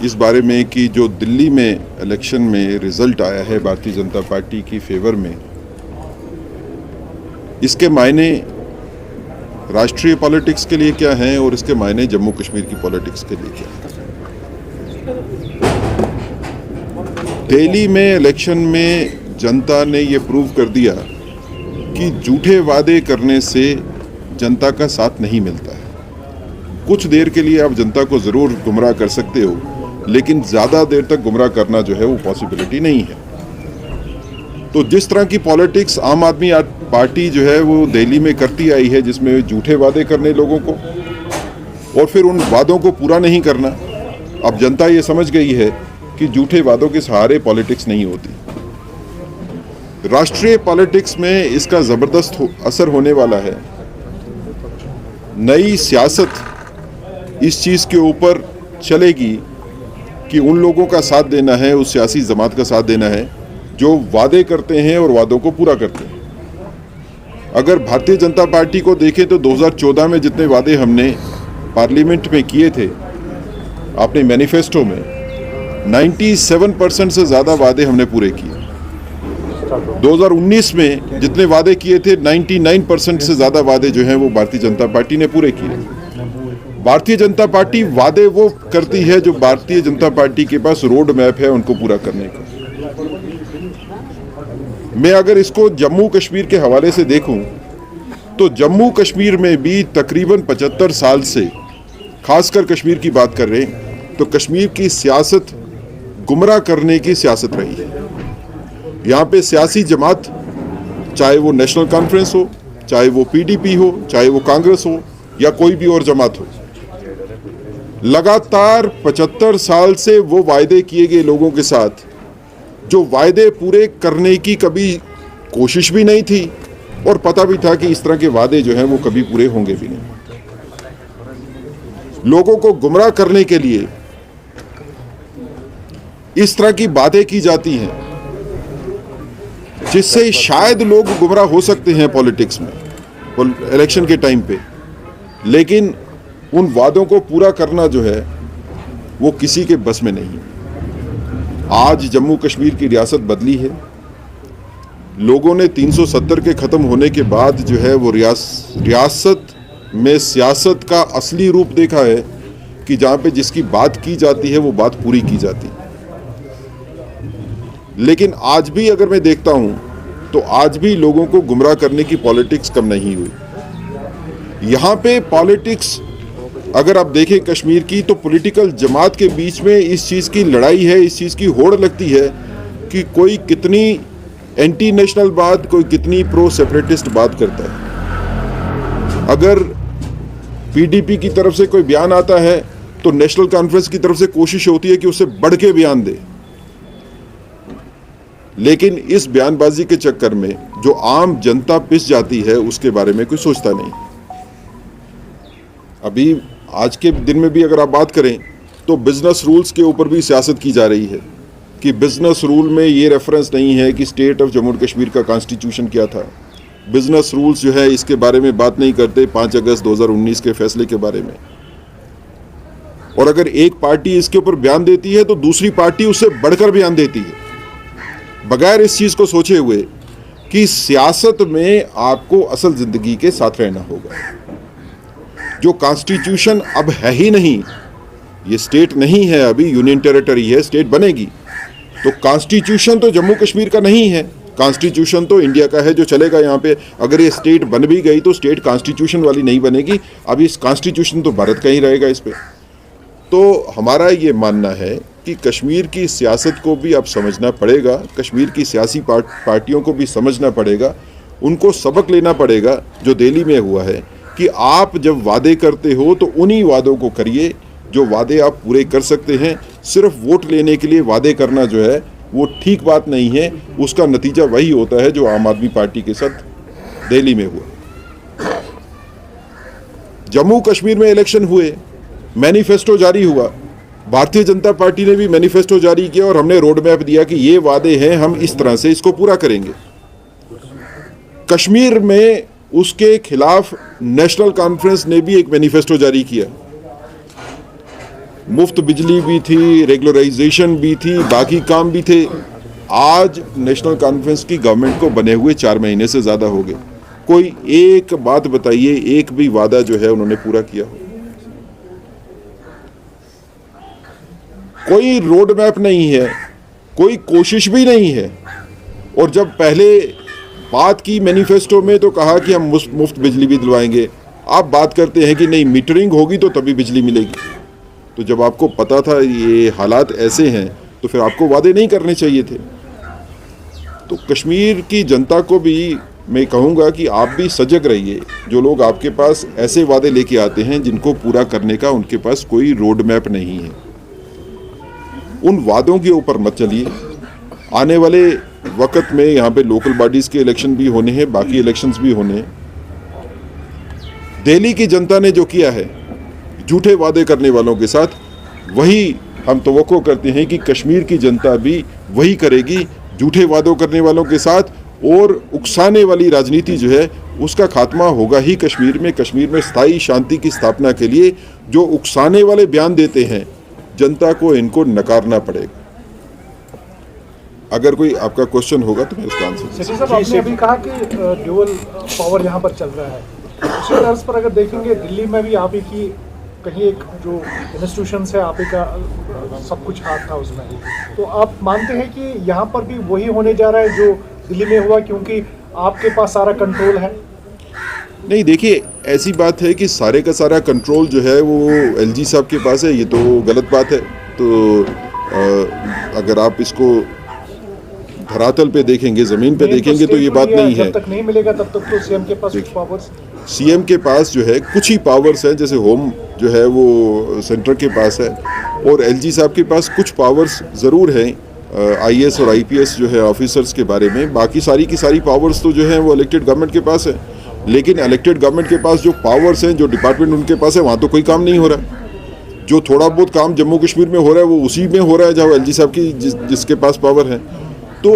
इस बारे में कि जो दिल्ली में इलेक्शन में रिजल्ट आया है भारतीय जनता पार्टी की फेवर में, इसके मायने राष्ट्रीय पॉलिटिक्स के लिए क्या हैं और इसके मायने जम्मू कश्मीर की पॉलिटिक्स के लिए क्या है। दिल्ली में इलेक्शन में जनता ने ये प्रूव कर दिया कि झूठे वादे करने से जनता का साथ नहीं मिलता है। कुछ देर के लिए आप जनता को ज़रूर गुमराह कर सकते हो, लेकिन ज़्यादा देर तक गुमराह करना जो है वो पॉसिबिलिटी नहीं है। तो जिस तरह की पॉलिटिक्स आम आदमी पार्टी जो है वो दिल्ली में करती आई है, जिसमें झूठे वादे करने लोगों को और फिर उन वादों को पूरा नहीं करना, अब जनता ये समझ गई है कि झूठे वादों के सहारे पॉलिटिक्स नहीं होती। राष्ट्रीय पॉलिटिक्स में इसका ज़बरदस्त असर होने वाला है। नई सियासत इस चीज़ के ऊपर चलेगी कि उन लोगों का साथ देना है, उस सियासी जमात का साथ देना है जो वादे करते हैं और वादों को पूरा करते हैं। अगर भारतीय जनता पार्टी को देखें तो 2014 में जितने वादे हमने पार्लियामेंट में किए थे अपने मैनिफेस्टो में, 97% से ज़्यादा वादे हमने पूरे किए। 2019 में जितने वादे किए थे 99% से ज़्यादा वादे जो हैं वो भारतीय जनता पार्टी ने पूरे किए। भारतीय जनता पार्टी वादे वो करती है जो भारतीय जनता पार्टी के पास रोड मैप है उनको पूरा करने का। मैं अगर इसको जम्मू कश्मीर के हवाले से देखूं तो जम्मू कश्मीर में भी तकरीबन 75 साल से, खासकर कश्मीर की बात कर रहे हैं तो कश्मीर की सियासत गुमराह करने की सियासत रही है। यहाँ पे सियासी जमात, चाहे वो नेशनल कॉन्फ्रेंस हो, चाहे वो पीडीपी हो, चाहे वो कांग्रेस हो या कोई भी और जमात हो, लगातार 75 साल से वो वायदे किए गए लोगों के साथ जो वायदे पूरे करने की कभी कोशिश भी नहीं थी और पता भी था कि इस तरह के वादे जो हैं वो कभी पूरे होंगे भी नहीं। लोगों को गुमराह करने के लिए इस तरह की बातें की जाती हैं जिससे शायद लोग गुमराह हो सकते हैं पॉलिटिक्स में, इलेक्शन के टाइम पे, लेकिन उन वादों को पूरा करना जो है वो किसी के बस में नहीं। आज जम्मू कश्मीर की रियासत बदली है। लोगों ने 370 के ख़त्म होने के बाद जो है वो रियासत में सियासत का असली रूप देखा है कि जहाँ पे जिसकी बात की जाती है वो बात पूरी की जाती है। लेकिन आज भी अगर मैं देखता हूँ तो आज भी लोगों को गुमराह करने की पॉलिटिक्स कम नहीं हुई। यहाँ पे पॉलिटिक्स अगर आप देखें कश्मीर की तो पॉलिटिकल जमात के बीच में इस चीज़ की लड़ाई है, इस चीज़ की होड़ लगती है कि कोई कितनी एंटी नेशनल बात, कोई कितनी प्रो सेपरेटिस्ट बात करता है। अगर पीडीपी की तरफ से कोई बयान आता है तो नेशनल कॉन्फ्रेंस की तरफ से कोशिश होती है कि उससे बढ़ के बयान दे, लेकिन इस बयानबाजी के चक्कर में जो आम जनता पिस जाती है उसके बारे में कोई सोचता नहीं। अभी आज के दिन में भी अगर आप बात करें तो बिजनेस रूल्स के ऊपर भी सियासत की जा रही है कि बिजनेस रूल में ये रेफरेंस नहीं है कि स्टेट ऑफ जम्मू कश्मीर का कॉन्स्टिट्यूशन क्या था। बिजनेस रूल्स जो है इसके बारे में बात नहीं करते 5 अगस्त 2019 के फैसले के बारे में। और अगर एक पार्टी इसके ऊपर बयान देती है तो दूसरी पार्टी उससे बढ़कर बयान देती है, बगैर इस चीज़ को सोचे हुए कि सियासत में आपको असल ज़िंदगी के साथ रहना होगा। जो कॉन्स्टिट्यूशन अब है ही नहीं, ये स्टेट नहीं है, अभी यूनियन टेरिटरी है, स्टेट बनेगी तो कॉन्स्टिट्यूशन तो जम्मू कश्मीर का नहीं है, कॉन्स्टिट्यूशन तो इंडिया का है जो चलेगा यहाँ पे। अगर ये स्टेट बन भी गई तो स्टेट कॉन्स्टिट्यूशन वाली नहीं बनेगी, अभी इस कॉन्स्टिट्यूशन तो भारत का ही रहेगा इस पर। तो हमारा ये मानना है कि कश्मीर की सियासत को भी अब समझना पड़ेगा, कश्मीर की सियासी पार्टियों को भी समझना पड़ेगा, उनको सबक लेना पड़ेगा जो दिल्ली में हुआ है कि आप जब वादे करते हो तो उन्हीं वादों को करिए जो वादे आप पूरे कर सकते हैं। सिर्फ वोट लेने के लिए वादे करना जो है वो ठीक बात नहीं है, उसका नतीजा वही होता है जो आम आदमी पार्टी के साथ दिल्ली में हुआ। जम्मू कश्मीर में इलेक्शन हुए, मैनिफेस्टो जारी हुआ, भारतीय जनता पार्टी ने भी मैनिफेस्टो जारी किया और हमने रोड मैप दिया कि ये वादे हैं, हम इस तरह से इसको पूरा करेंगे। कश्मीर में उसके खिलाफ नेशनल कॉन्फ्रेंस ने भी एक मैनिफेस्टो जारी किया। मुफ्त बिजली भी थी, रेगुलराइजेशन भी थी, बाकी काम भी थे। आज नेशनल कॉन्फ्रेंस की गवर्नमेंट को बने हुए 4 महीने से ज़्यादा हो गए। कोई एक बात बताइए, एक भी वादा जो है उन्होंने पूरा किया हो? कोई रोड मैप नहीं है, कोई कोशिश भी नहीं है। और जब पहले बात की मैनिफेस्टो में तो कहा कि हम मुफ्त बिजली भी दिलवाएंगे। आप बात करते हैं कि नहीं मीटरिंग होगी तो तभी बिजली मिलेगी। तो जब आपको पता था ये हालात ऐसे हैं तो फिर आपको वादे नहीं करने चाहिए थे। तो कश्मीर की जनता को भी मैं कहूँगा कि आप भी सजग रहिए। जो लोग आपके पास ऐसे वादे लेके आते हैं जिनको पूरा करने का उनके पास कोई रोड मैप नहीं है, उन वादों के ऊपर मत चलिए। आने वाले वक्त में यहाँ पे लोकल बॉडीज़ के इलेक्शन भी होने हैं, बाकी इलेक्शंस भी होने हैं। दिल्ली की जनता ने जो किया है झूठे वादे करने वालों के साथ, वही हम तवक्को करते हैं कि कश्मीर की जनता भी वही करेगी, झूठे वादों करने वालों के साथ। और उकसाने वाली राजनीति जो है उसका खात्मा होगा ही कश्मीर में। कश्मीर में स्थायी शांति की स्थापना के लिए जो उकसाने वाले बयान देते हैं, जनता को इनको नकारना पड़ेगा। अगर कोई आपका क्वेश्चन होगा तो मैं उसका आंसर। सचिव साहब, आपने अभी कहा कि ड्यूअल पावर यहाँ पर चल रहा है। उसी तर्ज पर अगर देखेंगे दिल्ली में भी आप ही की कहीं एक जो इंस्टीट्यूशंस है आप ही का सब कुछ हाथ था उसमें, तो आप मानते हैं कि यहाँ पर भी वही होने जा रहा है जो दिल्ली में हुआ, क्योंकि आपके पास सारा कंट्रोल है? नहीं, देखिए ऐसी बात है कि सारे का सारा कंट्रोल जो है वो एलजी साहब के पास है, ये तो गलत बात है। तो अगर आप इसको धरातल पे देखेंगे, ज़मीन पे देखेंगे तो ये बात नहीं है। जब तक नहीं मिलेगा तब तक तो सीएम के पास कुछ पावर्स, सीएम के पास जो है कुछ ही पावर्स हैं, जैसे होम जो है वो सेंटर के पास है, और एलजी साहब के पास कुछ पावर्स ज़रूर हैं आईएएस और आईपीएस जो है ऑफिसर्स के बारे में। बाकी सारी की सारी पावर्स तो जो है वो इलेक्टेड गवर्नमेंट के पास है। लेकिन इलेक्टेड गवर्नमेंट के पास जो पावर्स हैं, जो डिपार्टमेंट उनके पास है, वहाँ तो कोई काम नहीं हो रहा है। जो थोड़ा बहुत काम जम्मू कश्मीर में हो रहा है वो उसी में हो रहा है जहाँ एलजी साहब की जिसके पास पावर है। तो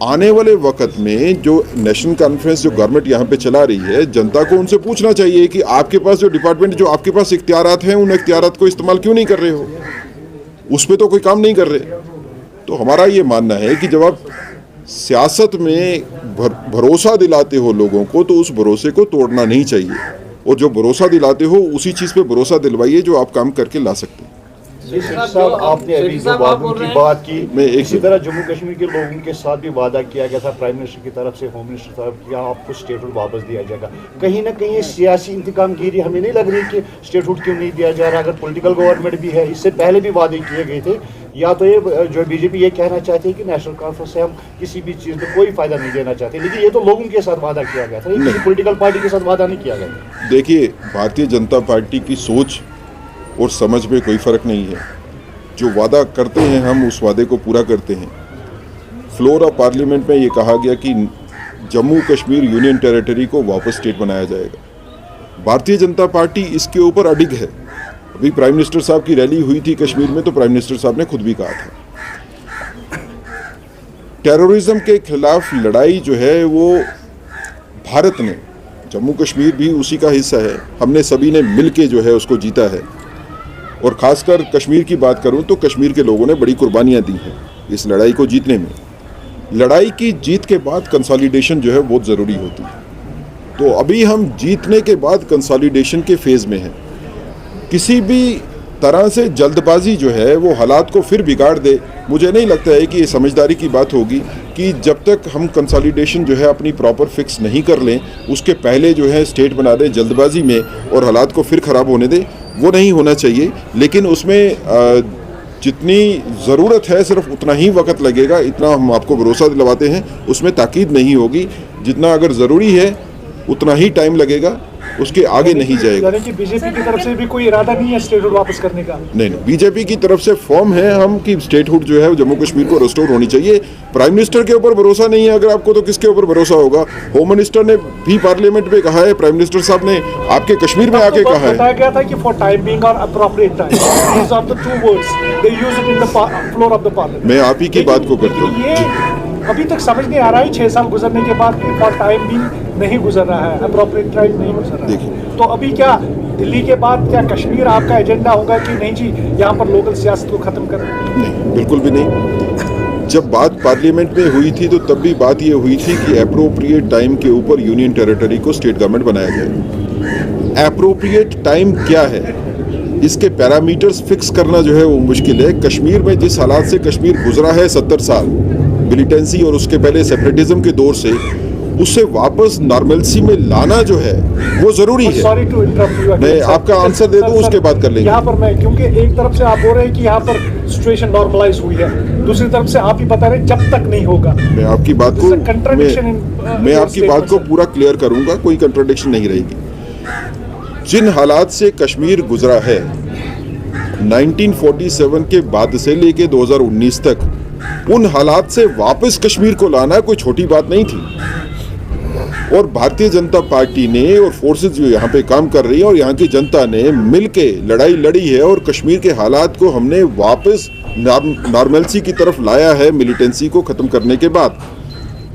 आने वाले वक्त में जो नेशनल कॉन्फ्रेंस जो गवर्नमेंट यहाँ पे चला रही है, जनता को उनसे पूछना चाहिए कि आपके पास जो डिपार्टमेंट, जो आपके पास इख्तियारात हैं, उन इख्तियारात को इस्तेमाल क्यों नहीं कर रहे हो? उस पर तो कोई काम नहीं कर रहे। तो हमारा ये मानना है कि जब आप सियासत में भरोसा दिलाते हो लोगों को तो उस भरोसे को तोड़ना नहीं चाहिए, और जो भरोसा दिलाते हो उसी चीज़ पे भरोसा दिलवाइए जो आप काम करके ला सकते हैं। साहब, आपने अभी जो वादों की बात की, मैं इसी तरह जम्मू कश्मीर के लोगों के साथ भी वादा किया गया था प्राइम मिनिस्टर की तरफ से, होम मिनिस्टर की तरफ, कि आपको स्टेटहुड वापस दिया जाएगा। कहीं ना कहीं ये सियासी इंतकामगिरी हमें नहीं लग रही कि स्टेटहुड क्यों नहीं दिया जा रहा? अगर पॉलिटिकल गवर्नमेंट भी है, इससे पहले भी वादे किए गए थे। या तो ये जो बीजेपी ये कहना चाहती है कि नेशनल कॉन्फ्रेंस से हम किसी भी चीज़ में कोई फायदा नहीं देना चाहते, लेकिन ये तो लोगों के साथ वादा किया गया था, किसी पॉलिटिकल पार्टी के साथ वादा नहीं किया गया। देखिए, भारतीय जनता पार्टी की सोच और समझ में कोई फ़र्क नहीं है। जो वादा करते हैं हम उस वादे को पूरा करते हैं। फ्लोर ऑफ पार्लियामेंट में ये कहा गया कि जम्मू कश्मीर यूनियन टेरिटरी को वापस स्टेट बनाया जाएगा। भारतीय जनता पार्टी इसके ऊपर अडिग है। अभी प्राइम मिनिस्टर साहब की रैली हुई थी कश्मीर में, तो प्राइम मिनिस्टर साहब ने खुद भी कहा था टेररिज्म के खिलाफ लड़ाई जो है वो भारत ने, जम्मू कश्मीर भी उसी का हिस्सा है, हमने सभी ने मिल के जो है उसको जीता है। और ख़ासकर कश्मीर की बात करूं तो कश्मीर के लोगों ने बड़ी कुर्बानियां दी हैं इस लड़ाई को जीतने में। लड़ाई की जीत के बाद कंसोलिडेशन जो है बहुत ज़रूरी होती है। तो अभी हम जीतने के बाद कंसोलिडेशन के फेज़ में हैं। किसी भी तरह से जल्दबाजी जो है वो हालात को फिर बिगाड़ दे, मुझे नहीं लगता है कि ये समझदारी की बात होगी कि जब तक हम कंसोलिडेशन जो है अपनी प्रॉपर फिक्स नहीं कर लें, उसके पहले जो है स्टेट बना दें जल्दबाजी में और हालात को फिर ख़राब होने दें, वो नहीं होना चाहिए। लेकिन उसमें जितनी ज़रूरत है सिर्फ उतना ही वक्त लगेगा, इतना हम आपको भरोसा दिलवाते हैं। उसमें ताकीद नहीं होगी, जितना अगर ज़रूरी है उतना ही टाइम लगेगा, उसके आगे नहीं जाएगा। यानी कि बीजेपी की तरफ से भी कोई इरादा नहीं है स्टेटहुड वापस करने का? नहीं, बीजेपी की तरफ से फॉर्म है हम कि स्टेटहुड जो है जम्मू कश्मीर को रिस्टोर होनी चाहिए। प्राइम मिनिस्टर के ऊपर भरोसा नहीं है अगर आपको, तो किसके ऊपर भरोसा होगा? होम मिनिस्टर ने भी पार्लियामेंट में कहा है, प्राइम मिनिस्टर साहब ने आपके कश्मीर में आके कहा है। बताया गया था कि फॉर टाइम बीइंग और appropriate time, these are the two words they use it in the floor of the parliament. मैं आप ही की बात को करता हूँ। ये अभी तक समझ नहीं आ रहा है, 6 साल गुजरने के बाद भी फॉर टाइम भी नहीं गुजर रहा है, अप्रोप्रिएट टाइम नहीं गुजर रहा है। तो अभी क्या दिल्ली के बाद क्या कश्मीर आपका एजेंडा होगा कि नहीं जी यहाँ पर लोकल सियासत को खत्म करना? नहीं, बिल्कुल भी नहीं। जब बात पार्लियामेंट में हुई थी तो तब भी बात ये हुई थी कि एप्रोप्रिएट टाइम के ऊपर यूनियन टेरिटरी को स्टेट गवर्नमेंट बनाया जाए। एप्रोप्रिएट टाइम क्या है, इसके पैरामीटर्स फिक्स करना जो है वो मुश्किल है। कश्मीर में जिस हालात से कश्मीर गुजरा है 70 साल मिलिटेंसी और उसके पहले सेपरेटिज्म के दौर से, उससे वापस नॉर्मलसी में लाना जो है वो जरूरी है। Sorry to interrupt you. मैं आपका आंसर दे दूं, उसके बाद कर लेंगे। यहाँ पर मैं, क्योंकि एक तरफ से आप बोल रहे हैं कि यहाँ पर सिचुएशन नॉर्मलाइज हुई है, दूसरी तरफ से आप ही बता रहे हैं जब तक नहीं होगा। मैं आपकी बात को मैं आपकी बात को पूरा क्लियर करूंगा, कोई कंट्राडिक्शन नहीं रहेगी। जिन हालात से कश्मीर गुजरा है 1947 के बाद से लेके 2019 तक, उन हालात से वापस कश्मीर को लाना कोई छोटी बात नहीं थी। और भारतीय जनता पार्टी ने और फोर्सेस जो यहाँ पे काम कर रही है और यहाँ की जनता ने मिलके लड़ाई लड़ी है और कश्मीर के हालात को हमने वापस नॉर्मलसी की तरफ लाया है मिलिटेंसी को खत्म करने के बाद।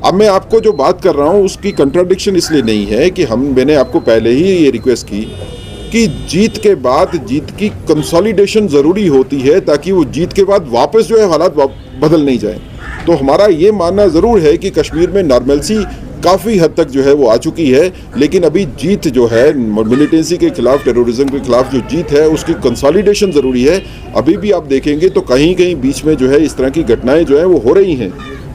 अब मैं आपको जो बात कर रहा हूँ उसकी कंट्राडिक्शन इसलिए नहीं है कि मैंने आपको पहले ही ये रिक्वेस्ट की कि जीत के बाद जीत की कंसोलिडेशन ज़रूरी होती है ताकि वो जीत के बाद वापस जो है हालात बदल नहीं जाए। तो हमारा ये मानना ज़रूर है कि कश्मीर में नॉर्मलसी काफ़ी हद तक जो है वो आ चुकी है, लेकिन अभी जीत जो है मिलिटेंसी के खिलाफ, टेररिज्म के खिलाफ जो जीत है उसकी कंसोलिडेशन ज़रूरी है। अभी भी आप देखेंगे तो कहीं कहीं बीच में जो है इस तरह की घटनाएं जो है वो हो रही हैं।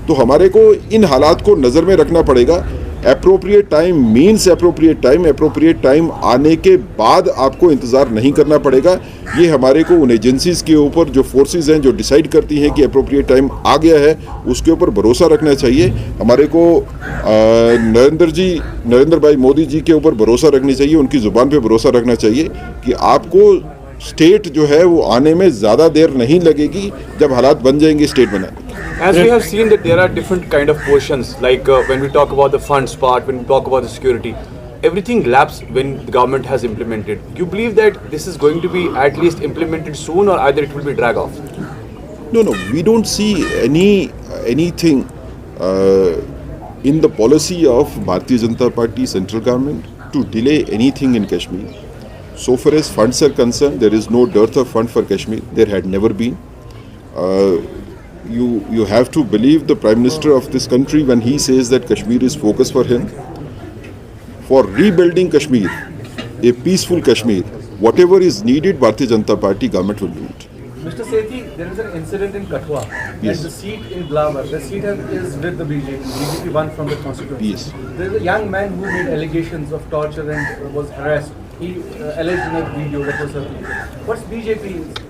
तो हमारे को इन हालात को नज़र में रखना पड़ेगा। Appropriate time means appropriate time आने के बाद आपको इंतज़ार नहीं करना पड़ेगा। ये हमारे को उन एजेंसीज़ के ऊपर जो फोर्सेस हैं जो डिसाइड करती हैं कि एप्रोप्रिएट टाइम आ गया है उसके ऊपर भरोसा रखना चाहिए। हमारे को नरेंद्र भाई मोदी जी के ऊपर भरोसा रखनी चाहिए, उनकी ज़ुबान पे भरोसा रखना चाहिए कि आपको स्टेट जो है वो आने में ज़्यादा देर नहीं लगेगी जब हालात बन जाएंगे स्टेट बनाने। As we have seen that there are different kind of portions, like when we talk about the funds part, when we talk about the security, everything lapses when the government has implemented. Do you believe that this is going to be at least implemented soon, or either it will be drag off? No, we don't see anything in the policy of Bharatiya Janata Party central government to delay anything in Kashmir. So far as funds are concerned, there is no dearth of fund for Kashmir. There had never been. You have to believe the Prime Minister of this country when he says that Kashmir is focus for him. For rebuilding Kashmir, a peaceful Kashmir, whatever is needed, Bharatiya Janata Party government will do it. Mr. Sethi, there is an incident in Kathua, Yes. and the seat in Blawar, the seat is with the BJP. BJP won from the constituency. Yes. There is a young man who made allegations of torture and was harassed. He alleged in a video that was circulated. What's BJP's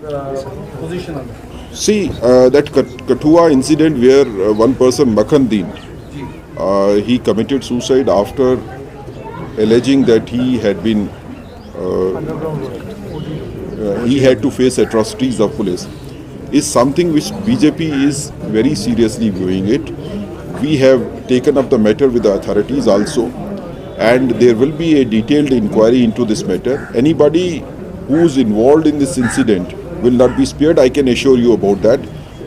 position on that? See, that Kathua incident where one person, Makhan Deen, he committed suicide after alleging that he had been he had to face atrocities of police, is something which BJP is very seriously viewing it. We have taken up the matter with the authorities also, and there will be a detailed inquiry into this matter. Anybody who is involved in this incident will not be spared, I can assure you about that.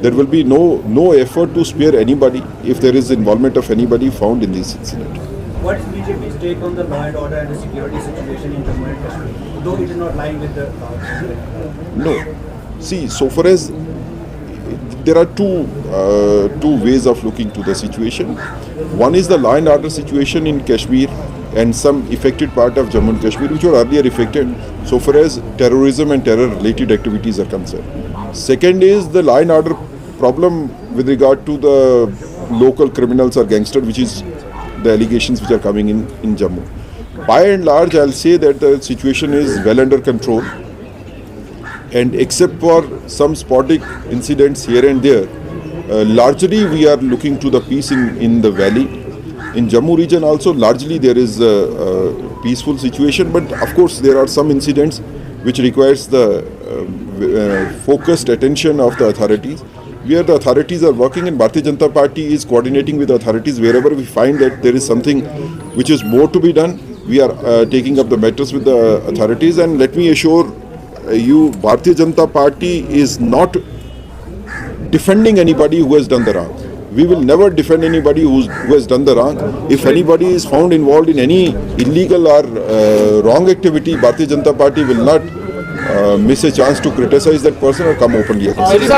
There will be no effort to spare anybody if there is involvement of anybody found in this incident. What is BJP's take on the law and order and the security situation in Jammu and Kashmir? Though it is not lying with the No. See, so far as there are two ways of looking to the situation. One is the law and order situation in Kashmir and some affected part of Jammu and Kashmir which were earlier affected so far as terrorism and terror related activities are concerned. Second is the law and order problem with regard to the local criminals or gangsters, which is the allegations which are coming in Jammu. By and large, I'll say that the situation is well under control, and except for some sporadic incidents here and there, largely we are looking to the peace in the valley. In Jammu region also, largely there is a peaceful situation, but of course there are some incidents which requires the focused attention of the authorities, where the authorities are working, and Bharatiya Janata Party is coordinating with the authorities wherever we find that there is something which is more to be done. We are taking up the matters with the authorities, and let me assure you, Bharatiya Janata Party is not defending anybody who has done the wrong. We will never defend anybody who has done the wrong. If anybody is found involved in any illegal or wrong activity, Bharatiya Janata Party will not miss a chance to criticize that person or come openly against him.